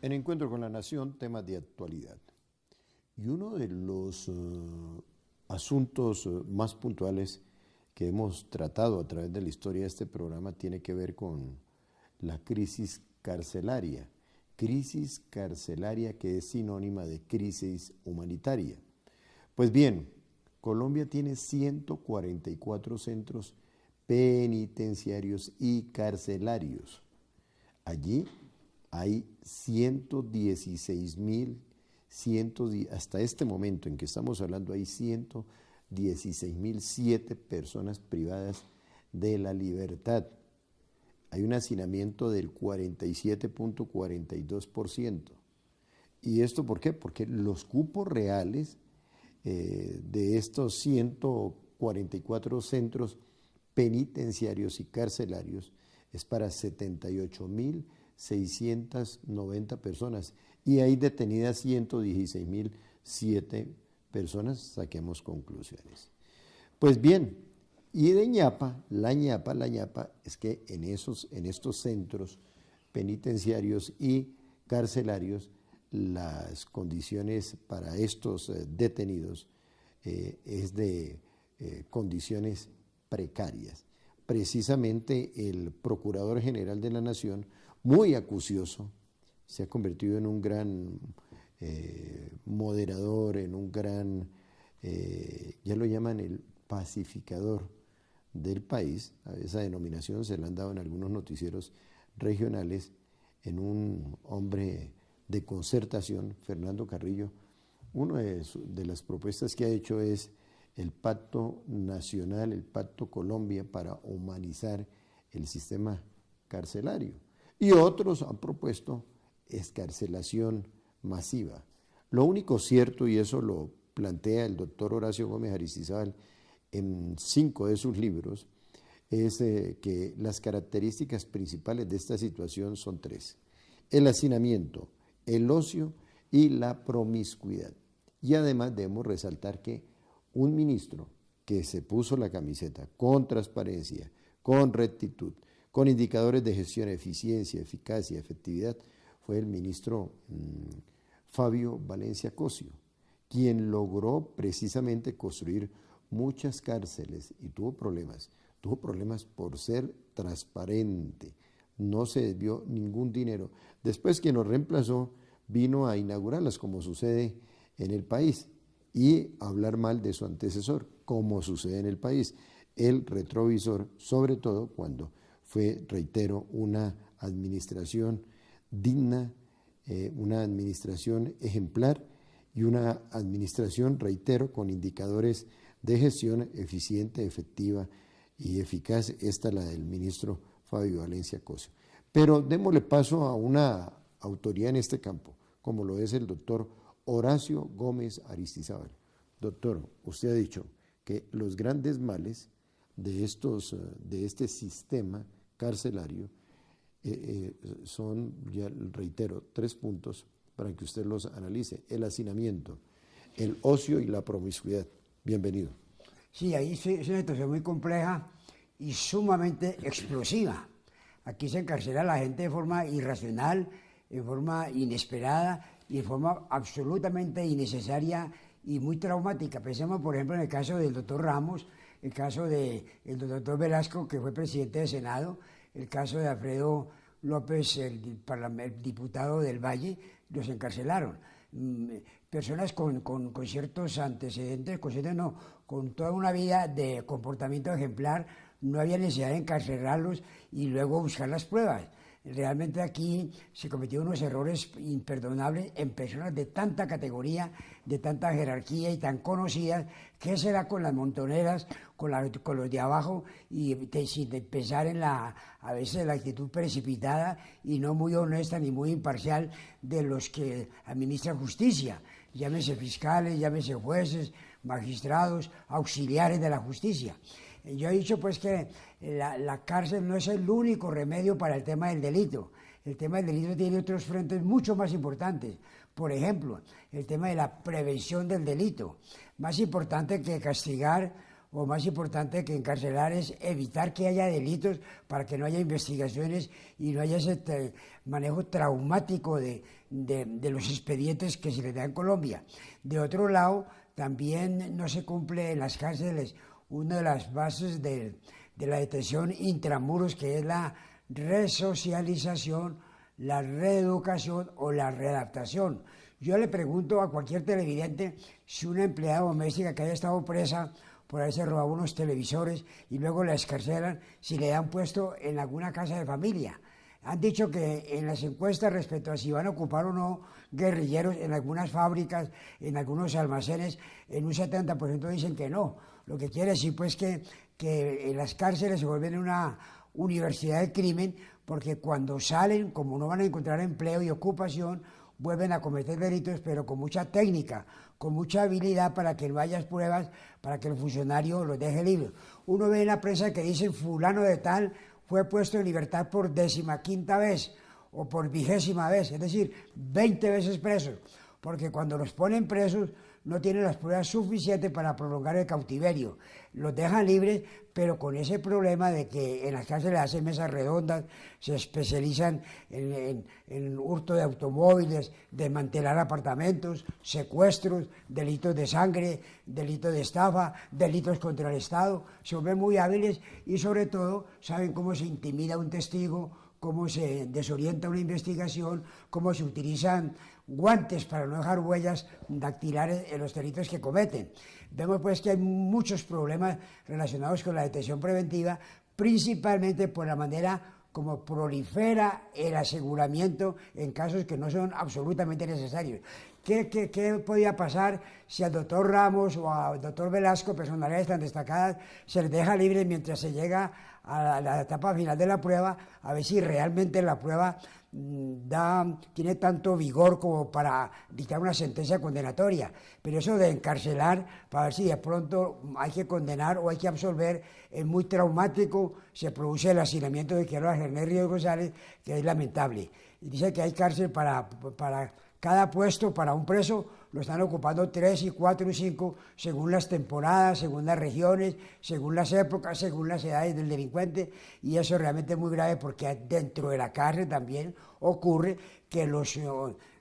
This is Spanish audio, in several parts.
En Encuentro con la Nación, temas de actualidad. Y uno de los asuntos más puntuales que hemos tratado a través de la historia de este programa tiene que ver con la crisis carcelaria que es sinónima de crisis humanitaria. Pues bien, Colombia tiene 144 centros penitenciarios y carcelarios. Allí hay 116.000, hasta este momento en que estamos hablando, hay 116.007 personas privadas de la libertad. Hay un hacinamiento del 47.42%. ¿Y esto por qué? Porque los cupos reales de estos 144 centros penitenciarios y carcelarios es para 78.690 personas y hay detenidas 116.007 personas, saquemos conclusiones. Pues bien, y de la ñapa es que en estos centros penitenciarios y carcelarios las condiciones para estos detenidos es de condiciones precarias. Precisamente el Procurador General de la Nación, muy acucioso, se ha convertido en un gran moderador, en un gran, ya lo llaman el pacificador del país. A esa denominación se la han dado en algunos noticieros regionales, en un hombre de concertación, Fernando Carrillo. Una de las propuestas que ha hecho es el Pacto Nacional, el Pacto Colombia para humanizar el sistema carcelario. Y otros han propuesto excarcelación masiva. Lo único cierto, y eso lo plantea el doctor Horacio Gómez Aristizábal en 5 de sus libros, es que las características principales de esta situación son 3: el hacinamiento, el ocio y la promiscuidad. Y además debemos resaltar que un ministro que se puso la camiseta con transparencia, con rectitud, con indicadores de gestión, eficiencia, eficacia, efectividad, fue el ministro Fabio Valencia Cosio, quien logró precisamente construir muchas cárceles y tuvo problemas por ser transparente, no se desvió ningún dinero. Después quien lo reemplazó vino a inaugurarlas, como sucede en el país, y hablar mal de su antecesor, como sucede en el país. El retrovisor, sobre todo cuando fue, reitero, una administración digna, una administración ejemplar y una administración, reitero, con indicadores de gestión eficiente, efectiva y eficaz. Esta es la del ministro Fabio Valencia Cosio. Pero démosle paso a una autoridad en este campo, como lo es el doctor Horacio Gómez Aristizábal. Doctor, usted ha dicho que los grandes males de este sistema carcelario son, ya reitero, 3 puntos para que usted los analice: el hacinamiento, el ocio y la promiscuidad. Bienvenido. Sí, ahí es una situación muy compleja y sumamente explosiva. Aquí se encarcela a la gente de forma irracional, en forma inesperada y de forma absolutamente innecesaria y muy traumática. Pensemos, por ejemplo, en el caso del doctor Ramos, el caso del doctor Velasco, que fue presidente del Senado, el caso de Alfredo López, el diputado del Valle, los encarcelaron. Personas con ciertos antecedentes, con toda una vida de comportamiento ejemplar, no había necesidad de encarcelarlos y luego buscar las pruebas. Realmente aquí se cometieron unos errores imperdonables en personas de tanta categoría, de tanta jerarquía y tan conocidas. ¿Qué será con las montoneras, con los de abajo, y sin pensar en a veces la actitud precipitada y no muy honesta ni muy imparcial de los que administran justicia? Llámese fiscales, llámese jueces, magistrados, auxiliares de la justicia. Yo he dicho pues que la cárcel no es el único remedio para el tema del delito. El tema del delito tiene otros frentes mucho más importantes. Por ejemplo, el tema de la prevención del delito. Más importante que castigar o más importante que encarcelar es evitar que haya delitos para que no haya investigaciones y no haya ese manejo traumático de los expedientes que se le da en Colombia. De otro lado, también no se cumple en las cárceles una de las bases de la detención intramuros, que es la resocialización, la reeducación o la readaptación. Yo le pregunto a cualquier televidente si una empleada doméstica que haya estado presa por haberse robado unos televisores y luego la excarcelan, si le dan puesto en alguna casa de familia. Han dicho que en las encuestas respecto a si van a ocupar o no guerrilleros en algunas fábricas, en algunos almacenes, en un 70% dicen que no. Lo que quiere decir pues que en las cárceles se vuelven una universidad del crimen, porque cuando salen, como no van a encontrar empleo y ocupación, vuelven a cometer delitos, pero con mucha técnica, con mucha habilidad para que no haya pruebas, para que el funcionario los deje libres. Uno ve en la prensa que dicen fulano de tal fue puesto en libertad por 15ª vez o por 20ª vez, es decir, 20 veces presos, porque cuando los ponen presos no tienen las pruebas suficientes para prolongar el cautiverio. Los dejan libres, pero con ese problema de que en las cárceles hacen mesas redondas, se especializan en hurto de automóviles, desmantelar apartamentos, secuestros, delitos de sangre, delitos de estafa, delitos contra el Estado. Se vuelven muy hábiles y sobre todo saben cómo se intimida a un testigo, cómo se desorienta una investigación, cómo se utilizan guantes para no dejar huellas dactilares en los delitos que cometen. Vemos pues que hay muchos problemas relacionados con la detención preventiva, principalmente por la manera como prolifera el aseguramiento en casos que no son absolutamente necesarios. ¿Qué podía pasar si al doctor Ramos o al doctor Velasco, personalidades tan destacadas, se les deja libre mientras se llega a la etapa final de la prueba, a ver si realmente la prueba tiene tanto vigor como para dictar una sentencia condenatoria? Pero eso de encarcelar para ver si de pronto hay que condenar o hay que absolver es muy traumático. Se produce el hacinamiento de Quiroga, Germán Ríos González, que es lamentable. Y dice que hay cárcel para cada puesto, para un preso lo están ocupando 3 y 4 y 5 según las temporadas, según las regiones, según las épocas, según las edades del delincuente, y eso es realmente muy grave porque dentro de la cárcel también ocurre que los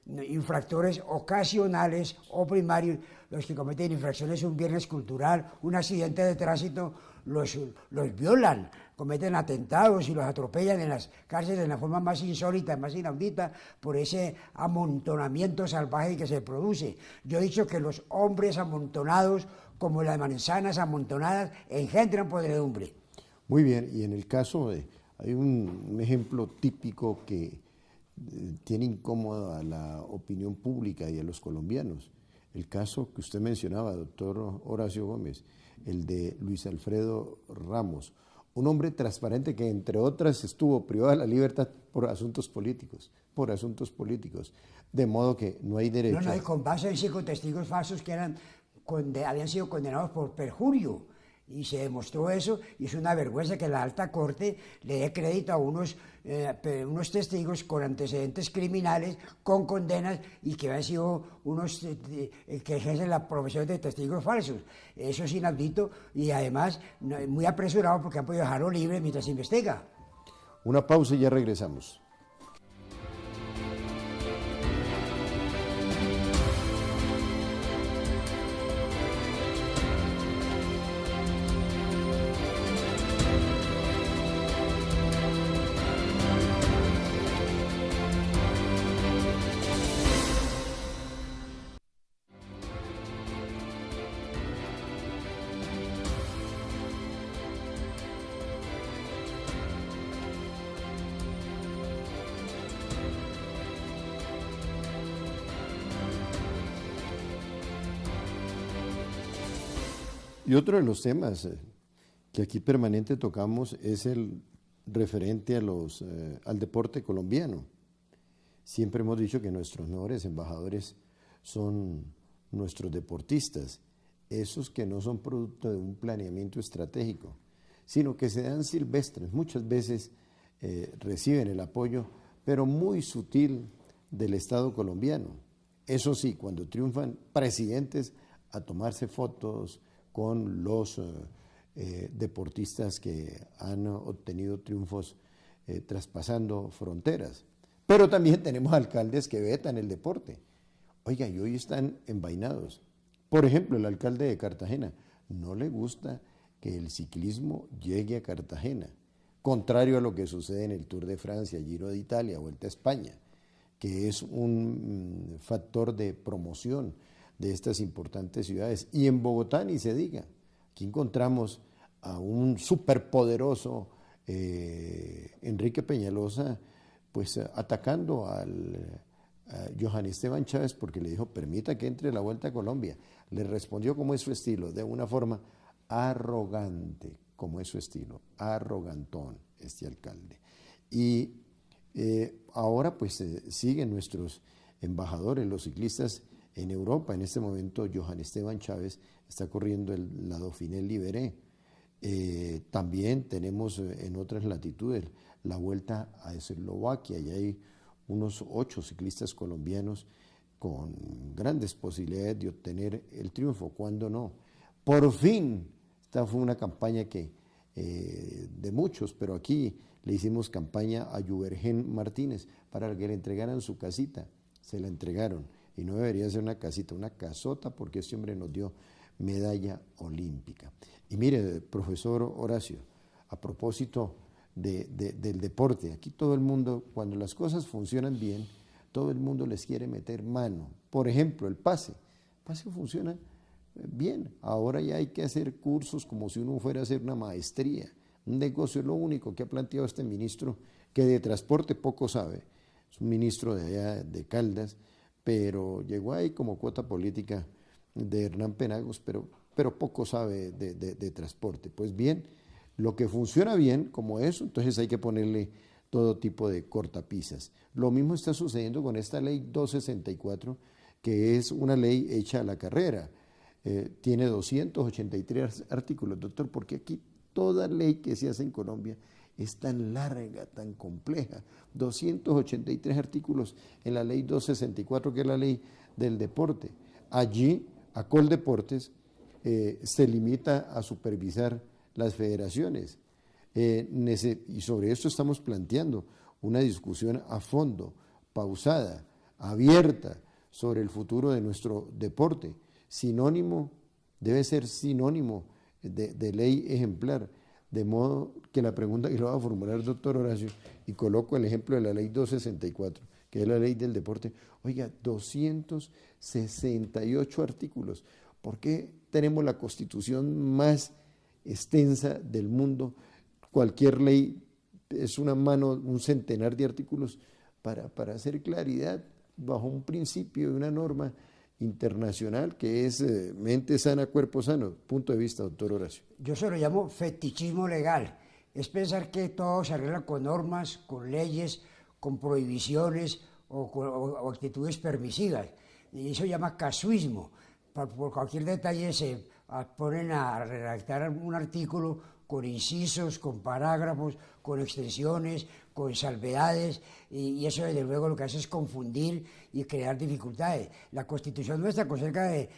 infractores ocasionales o primarios, los que cometen infracciones un viernes cultural, un accidente de tránsito, los violan, cometen atentados y los atropellan en las cárceles de la forma más insólita, más inaudita, por ese amontonamiento salvaje que se produce. Yo he dicho que los hombres amontonados, como las manzanas amontonadas, engendran podredumbre. Muy bien, y en el caso hay un ejemplo típico que tiene incómoda a la opinión pública y a los colombianos. El caso que usted mencionaba, doctor Horacio Gómez, el de Luis Alfredo Ramos, un hombre transparente que, entre otras, estuvo privado de la libertad por asuntos políticos, de modo que no hay derecho. No, y con base en 5 testigos falsos que habían sido condenados por perjurio. Y se demostró eso, y es una vergüenza que la Alta Corte le dé crédito a unos testigos con antecedentes criminales, con condenas, y que han sido unos que ejercen la profesión de testigos falsos. Eso es inaudito y además muy apresurado, porque han podido dejarlo libre mientras se investiga. Una pausa y ya regresamos. Y otro de los temas que aquí permanente tocamos es el referente al deporte colombiano. Siempre hemos dicho que nuestros mejores embajadores son nuestros deportistas, esos que no son producto de un planeamiento estratégico, sino que se dan silvestres. Muchas veces reciben el apoyo, pero muy sutil, del Estado colombiano. Eso sí, cuando triunfan presidentes, a tomarse fotos con los deportistas que han obtenido triunfos traspasando fronteras. Pero también tenemos alcaldes que vetan el deporte. Oiga, y hoy están envainados. Por ejemplo, el alcalde de Cartagena no le gusta que el ciclismo llegue a Cartagena, contrario a lo que sucede en el Tour de Francia, Giro de Italia, Vuelta a España, que es un factor de promoción de estas importantes ciudades. Y en Bogotá ni se diga. Aquí encontramos a un superpoderoso Enrique Peñalosa, pues atacando a Johann Esteban Chávez porque le dijo, permita que entre la Vuelta a Colombia. Le respondió como es su estilo, de una forma arrogante, como es su estilo, arrogantón este alcalde. Y ahora pues siguen nuestros embajadores, los ciclistas en Europa. En este momento Johann Esteban Chávez está corriendo la Dauphiné Libéré. También tenemos en otras latitudes la Vuelta a Eslovaquia, y hay unos 8 ciclistas colombianos con grandes posibilidades de obtener el triunfo, ¿cuándo no? Por fin, esta fue una campaña que de muchos, pero aquí le hicimos campaña a Juvergen Martínez para que le entregaran su casita, se la entregaron, y no debería ser una casita, una casota, porque este hombre nos dio medalla olímpica. Y mire, profesor Horacio, a propósito del deporte, aquí todo el mundo, cuando las cosas funcionan bien, todo el mundo les quiere meter mano. Por ejemplo, el pase funciona bien, ahora ya hay que hacer cursos como si uno fuera a hacer una maestría, un negocio. Es lo único que ha planteado este ministro, que de transporte poco sabe, es un ministro de allá de Caldas, pero llegó ahí como cuota política de Hernán Penagos, pero poco sabe de transporte. Pues bien, lo que funciona bien como eso, entonces hay que ponerle todo tipo de cortapisas. Lo mismo está sucediendo con esta ley 264, que es una ley hecha a la carrera. Tiene 283 artículos. Doctor, ¿por qué aquí toda ley que se hace en Colombia es tan larga, tan compleja? 283 artículos en la ley 264, que es la ley del deporte. Allí, a Coldeportes se limita a supervisar las federaciones. Y sobre esto estamos planteando una discusión a fondo, pausada, abierta, sobre el futuro de nuestro deporte. Debe ser sinónimo de ley ejemplar, de modo que la pregunta que le va a formular el doctor Horacio, y coloco el ejemplo de la ley 264, que es la ley del deporte, oiga, 268 artículos. ¿Por qué tenemos la constitución más extensa del mundo? Cualquier ley es un centenar de artículos para hacer claridad bajo un principio y una norma internacional que es mente sana, cuerpo sano. Punto de vista, doctor Horacio. Yo se lo llamo fetichismo legal. Es pensar que todo se arregla con normas, con leyes, con prohibiciones o actitudes permisivas. Y eso se llama casuismo. Por cualquier detalle se ponen a redactar un artículo con incisos, con parágrafos, con extensiones, con salvedades, y eso desde luego lo que hace es confundir y crear dificultades. La Constitución nuestra, con cerca de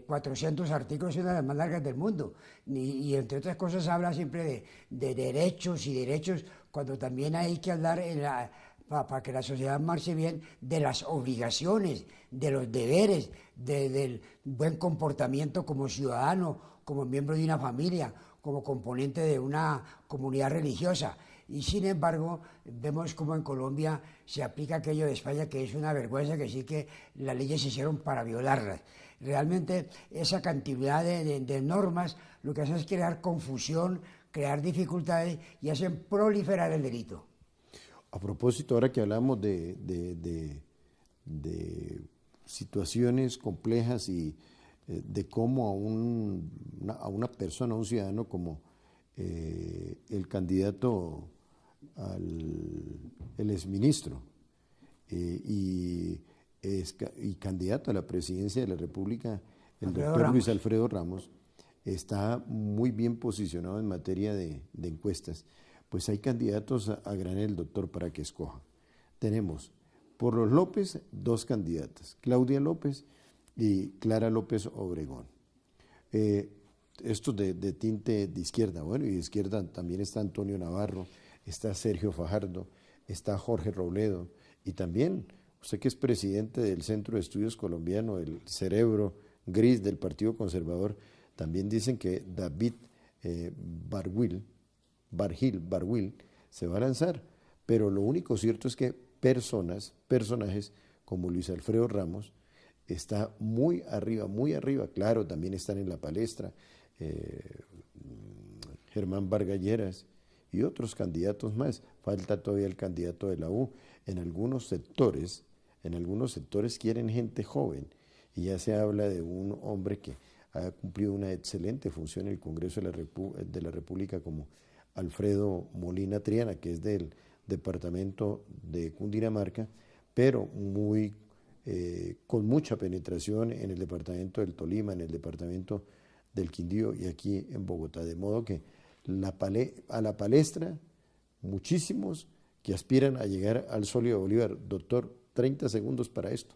400 artículos, es una de las más largas del mundo, y entre otras cosas habla siempre de derechos y derechos, cuando también hay que hablar para que la sociedad marche bien, de las obligaciones, de los deberes, del buen comportamiento como ciudadano, como miembro de una familia, como componente de una comunidad religiosa. Y sin embargo, vemos como en Colombia se aplica aquello de España, que es una vergüenza, que sí que las leyes se hicieron para violarlas. Realmente esa cantidad de normas lo que hace es crear confusión, crear dificultades y hacen proliferar el delito. A propósito, ahora que hablamos de situaciones complejas y de cómo a una persona, a un ciudadano como el candidato el exministro y candidato a la presidencia de la República, el doctor Luis Alfredo Ramos, está muy bien posicionado en materia de encuestas. Pues hay candidatos a granel, doctor, para que escoja. Tenemos por los López 2 candidatas, Claudia López y Clara López Obregón. estos de tinte de izquierda. Bueno, y de izquierda también está Antonio Navarro, está Sergio Fajardo, está Jorge Robledo, y también usted que es presidente del Centro de Estudios Colombiano, el cerebro gris del Partido Conservador, también dicen que David Barguil se va a lanzar, pero lo único cierto es que personajes como Luis Alfredo Ramos está muy arriba, claro, también están en la palestra, Germán Vargas Lleras y otros candidatos más. Falta todavía el candidato de la U. En algunos sectores quieren gente joven, y ya se habla de un hombre que ha cumplido una excelente función en el Congreso de la República como Alfredo Molina Triana, que es del departamento de Cundinamarca, pero con mucha penetración en el departamento del Tolima, en el departamento del Quindío y aquí en Bogotá. De modo que a la palestra, muchísimos que aspiran a llegar al sólido Bolívar. Doctor, 30 segundos para esto.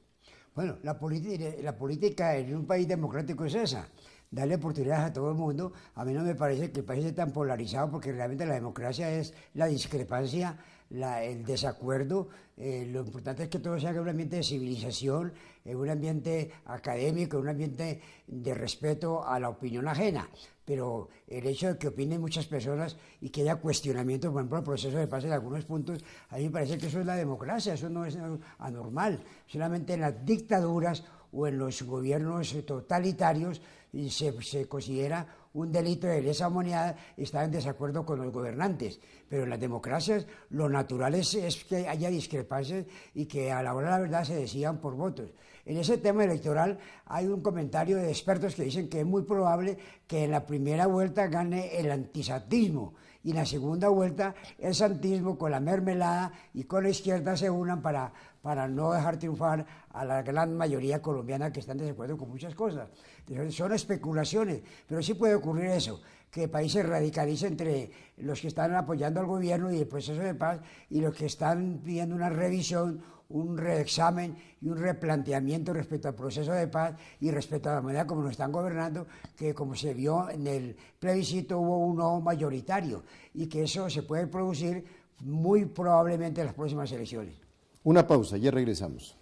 Bueno, la política en un país democrático es esa, darle oportunidades a todo el mundo. A mí no me parece que el país esté tan polarizado, porque realmente la democracia es la discrepancia, el desacuerdo. Lo importante es que todo se haga en un ambiente de civilización, en un ambiente académico, en un ambiente de respeto a la opinión ajena. Pero el hecho de que opinen muchas personas y que haya cuestionamientos, por ejemplo, el proceso de paz en algunos puntos, a mí me parece que eso es la democracia, eso no es anormal. Solamente en las dictaduras o en los gobiernos totalitarios se considera un delito de lesa humanidad estar en desacuerdo con los gobernantes. Pero en las democracias lo natural es que haya discrepancias y que a la hora de la verdad se decidan por votos. En ese tema electoral hay un comentario de expertos que dicen que es muy probable que en la primera vuelta gane el antisantismo y en la segunda vuelta el santismo con la mermelada y con la izquierda se unan para no dejar triunfar a la gran mayoría colombiana que están de acuerdo con muchas cosas. Entonces, son especulaciones, pero sí puede ocurrir eso, que el país se radicalice entre los que están apoyando al gobierno y el proceso de paz y los que están pidiendo una revisión, un reexamen y un replanteamiento respecto al proceso de paz y respecto a la manera como nos están gobernando, que como se vio en el plebiscito hubo un no mayoritario y que eso se puede producir muy probablemente en las próximas elecciones. Una pausa, ya regresamos.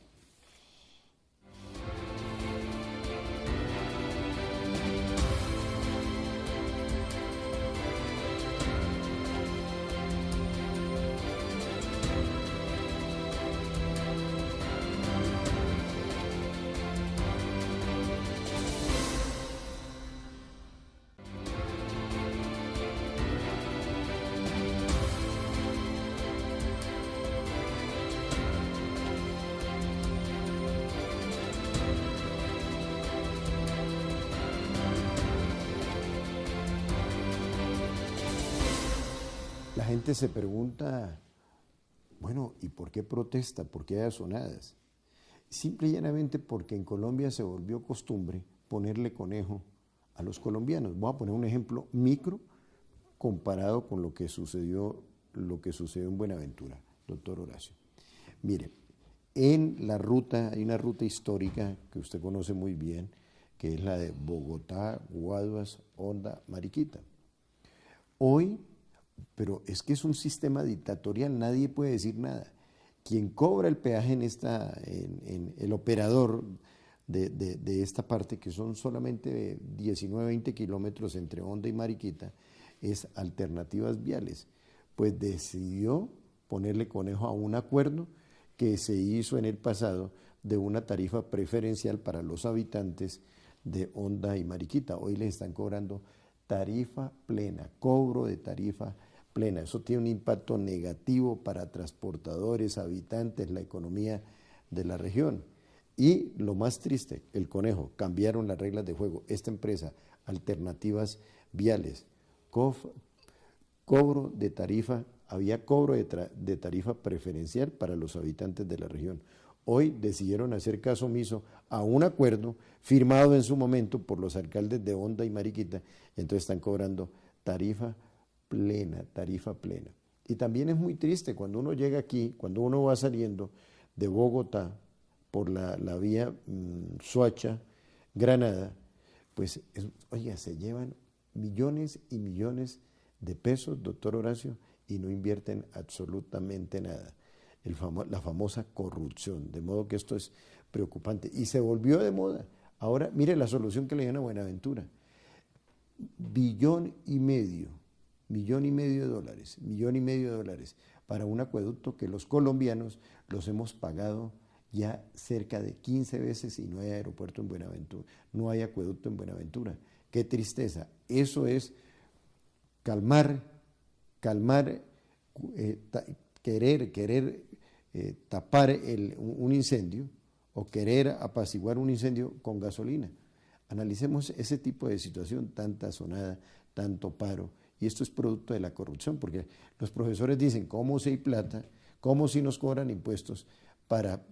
La gente se pregunta, bueno, ¿y por qué protesta? ¿Por qué hay azonadas? Simple y llanamente porque en Colombia se volvió costumbre ponerle conejo a los colombianos. Voy a poner un ejemplo micro comparado con lo que sucedió en Buenaventura, doctor Horacio. Mire, en la ruta, hay una ruta histórica que usted conoce muy bien, que es la de Bogotá, Guaduas, Honda, Mariquita. Hoy, pero es que es un sistema dictatorial, nadie puede decir nada. Quien cobra el peaje en el operador de esta parte, que son solamente 19, 20 kilómetros entre Honda y Mariquita, es Alternativas Viales. Pues decidió ponerle conejo a un acuerdo que se hizo en el pasado de una tarifa preferencial para los habitantes de Honda y Mariquita. Hoy les están cobrando tarifa plena, cobro de tarifa plena. Eso tiene un impacto negativo para transportadores, habitantes, la economía de la región. Y lo más triste, el conejo, cambiaron las reglas de juego. Esta empresa, Alternativas Viales, cobro de tarifa, había cobro de tarifa preferencial para los habitantes de la región. Hoy decidieron hacer caso omiso a un acuerdo firmado en su momento por los alcaldes de Honda y Mariquita, y entonces están cobrando tarifa plena. Y también es muy triste cuando uno llega aquí, cuando uno va saliendo de Bogotá por la vía Soacha, Granada, pues, oiga, se llevan millones y millones de pesos, doctor Horacio, y no invierten absolutamente nada. La famosa corrupción, de modo que esto es preocupante. Y se volvió de moda. Ahora, mire la solución que le dieron a Buenaventura. $1,500,000, $1,500,000 para un acueducto que los colombianos los hemos pagado ya cerca de 15 veces y no hay aeropuerto en Buenaventura, no hay acueducto en Buenaventura. Qué tristeza. Eso es calmar, querer tapar un incendio o querer apaciguar un incendio con gasolina. Analicemos ese tipo de situación, tanta sonada, tanto paro, y esto es producto de la corrupción, porque los profesores dicen, ¿cómo si hay plata? ¿Cómo si nos cobran impuestos para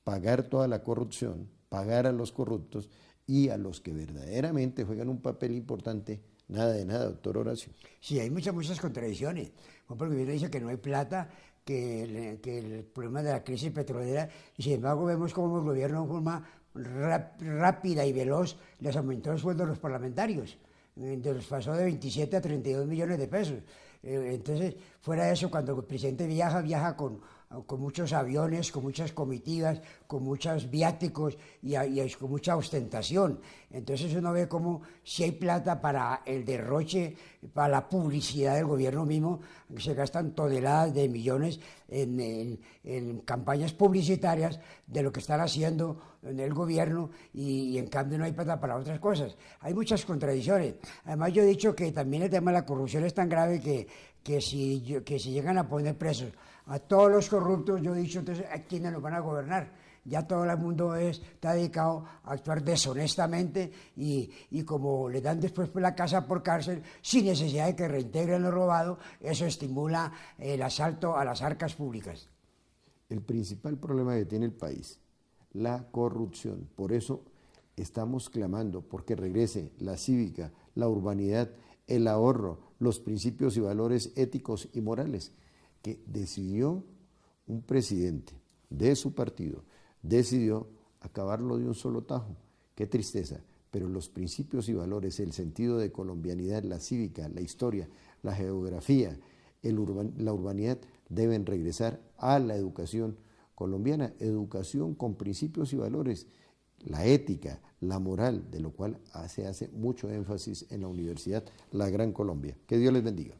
pagar toda la corrupción, pagar a los corruptos y a los que verdaderamente juegan un papel importante? Nada de nada, doctor Horacio. Sí, hay muchas contradicciones. Por ejemplo, el gobierno dice que no hay plata, que el problema de la crisis petrolera, y sin embargo vemos cómo el gobierno de forma rápida y veloz les aumentó el sueldo a los parlamentarios, los pasó de 27 a 32 millones de pesos. Entonces, fuera de eso, cuando el presidente viaja con muchos aviones, con muchas comitivas, con muchos viáticos y con mucha ostentación. Entonces uno ve como si hay plata para el derroche, para la publicidad del gobierno mismo, se gastan toneladas de millones en campañas publicitarias de lo que están haciendo en el gobierno y en cambio no hay plata para otras cosas. Hay muchas contradicciones. Además yo he dicho que también el tema de la corrupción es tan grave que si llegan a poner presos a todos los corruptos, yo he dicho, entonces, ¿a quiénes los van a gobernar? Ya todo el mundo está dedicado a actuar deshonestamente y como le dan después la casa por cárcel, sin necesidad de que reintegren lo robado, eso estimula el asalto a las arcas públicas. El principal problema que tiene el país, la corrupción. Por eso estamos clamando porque regrese la cívica, la urbanidad, el ahorro, los principios y valores éticos y morales que decidió un presidente de su partido, decidió acabarlo de un solo tajo. Qué tristeza, pero los principios y valores, el sentido de colombianidad, la cívica, la historia, la geografía, la urbanidad deben regresar a la educación colombiana, educación con principios y valores, la ética, la moral, de lo cual se hace mucho énfasis en la Universidad La Gran Colombia. Que Dios les bendiga.